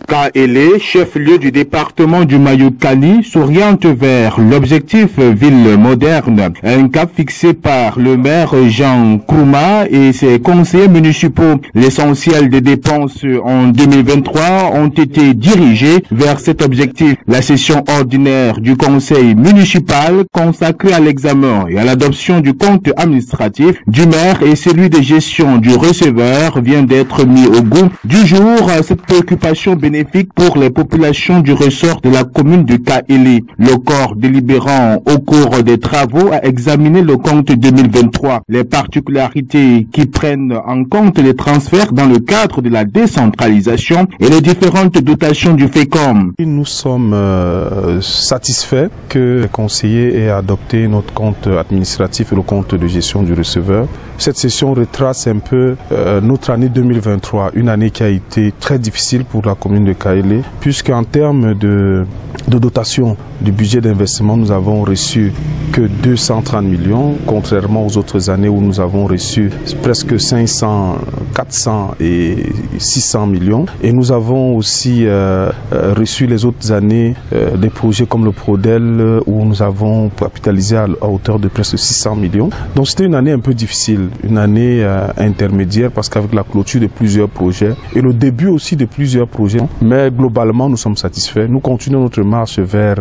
Kaélé, chef-lieu du département du Mayokani, s'oriente vers l'objectif ville moderne, un cap fixé par le maire Jean Kourouma et ses conseillers municipaux. L'essentiel des dépenses en 2023 ont été dirigées vers cet objectif. La session ordinaire du conseil municipal consacrée à l'examen et à l'adoption du compte administratif du maire et celui de gestion du receveur vient d'être mis au goût du jour. Cette préoccupation bénéfique pour les populations du ressort de la commune de Kaélé. Le corps délibérant au cours des travaux a examiné le compte 2023. Les particularités qui prennent en compte les transferts dans le cadre de la décentralisation et les différentes dotations du FECOM. Nous sommes satisfaits que les conseillers aient adopté notre compte administratif et le compte de gestion du receveur. Cette session retrace un peu notre année 2023, une année qui a été très difficile pour la commune de Kaélé, puisqu'en termes de dotation du budget d'investissement, nous avons reçu que 230 millions, contrairement aux autres années où nous avons reçu presque 500, 400 et 600 millions. Et nous avons aussi reçu les autres années des projets comme le Prodel où nous avons capitalisé à hauteur de presque 600 millions. Donc c'était une année un peu difficile, une année intermédiaire parce qu'avec la clôture de plusieurs projets et le début aussi de plusieurs projets, mais globalement nous sommes satisfaits. Nous continuons notre marche vers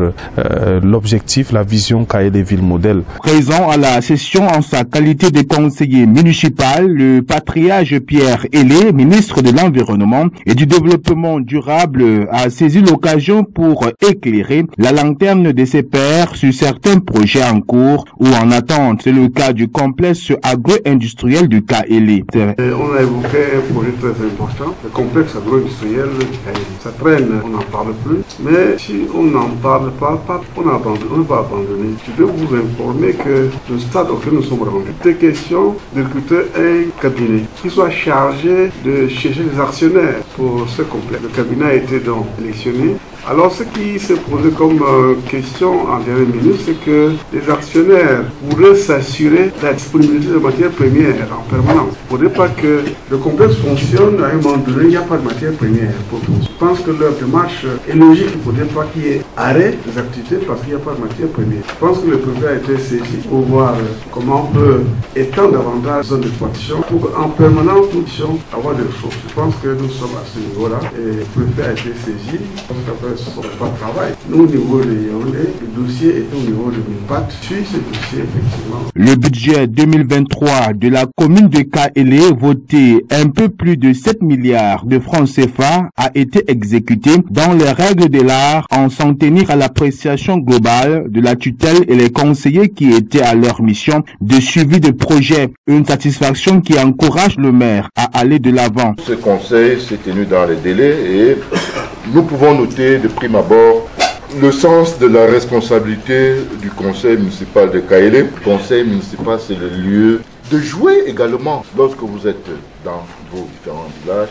l'objectif, la vision Kaélé ville modèle. Présent à la session en sa qualité de conseiller municipal, le patriarche Pierre Hélé, ministre de l'Environnement et du Développement durable, a saisi l'occasion pour éclairer la lanterne de ses pairs sur certains projets en cours ou en attente. C'est le cas du complexe agro-industriel du Kaélé. On a évoqué un projet très important, le complexe agro-industriel du Kaélé. Ça traîne, on n'en parle plus, mais si on n'en parle pas, on va abandonner. Je dois vous informer que le stade auquel nous sommes rendus, c'est question de recruter un cabinet qui soit chargé de chercher des actionnaires pour ce complexe. Le cabinet a été donc sélectionné. Alors ce qui s'est posé comme question en dernière minute, c'est que les actionnaires pourraient s'assurer de la disponibilité de matières premières en permanence. Il ne faudrait pas que le complexe fonctionne à un moment donné, il n'y a pas de matières premières pour tous. Je pense que leur démarche est logique, il ne faudrait pas qu'il y ait arrêt des activités parce qu'il n'y a pas de matières premières. Je pense que le préfet a été saisi pour voir comment on peut étendre davantage les zones d'exploitation pour qu'en permanence nous puissions avoir des ressources. Je pense que nous sommes à ce niveau-là et le préfet a été saisi. Pas de travail. Nous, au niveau de Yaoundé, le dossier est au niveau de l'IMPAT. Sur ce dossier, effectivement. Le budget 2023 de la commune de Kaélé, voté un peu plus de 7 milliards de francs CFA, a été exécuté dans les règles de l'art en s'en tenir à l'appréciation globale de la tutelle et les conseillers qui étaient à leur mission de suivi de projet. Une satisfaction qui encourage le maire à aller de l'avant. Ce conseil s'est tenu dans les délais et nous pouvons noter de prime abord le sens de la responsabilité du conseil municipal de Kaélé. Le conseil municipal, c'est le lieu de jouer également, lorsque vous êtes dans vos différents villages,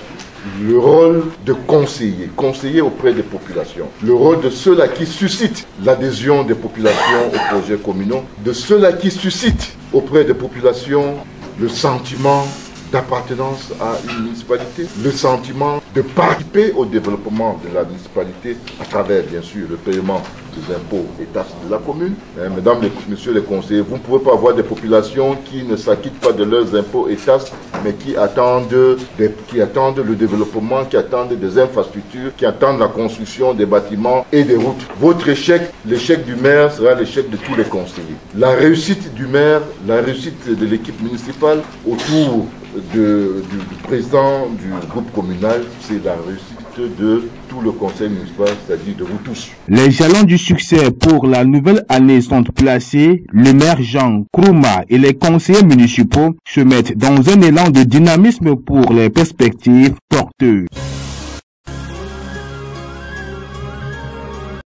le rôle de conseiller auprès des populations, le rôle de ceux-là qui suscitent l'adhésion des populations aux projets communaux, de ceux-là qui suscitent auprès des populations le sentiment d'appartenance à une municipalité, le sentiment de participer au développement de la municipalité à travers, bien sûr, le paiement des impôts et taxes de la commune. Mesdames et messieurs les conseillers, vous ne pouvez pas avoir des populations qui ne s'acquittent pas de leurs impôts et taxes, mais qui attendent le développement, qui attendent des infrastructures, qui attendent la construction des bâtiments et des routes. Votre échec, l'échec du maire, sera l'échec de tous les conseillers. La réussite du maire, la réussite de l'équipe municipale autour du président du groupe communal, c'est la réussite de tout le conseil municipal, c'est-à-dire de vous tous. Les jalons du succès pour la nouvelle année sont placés. Le maire Jean Kourouma et les conseillers municipaux se mettent dans un élan de dynamisme pour les perspectives porteuses.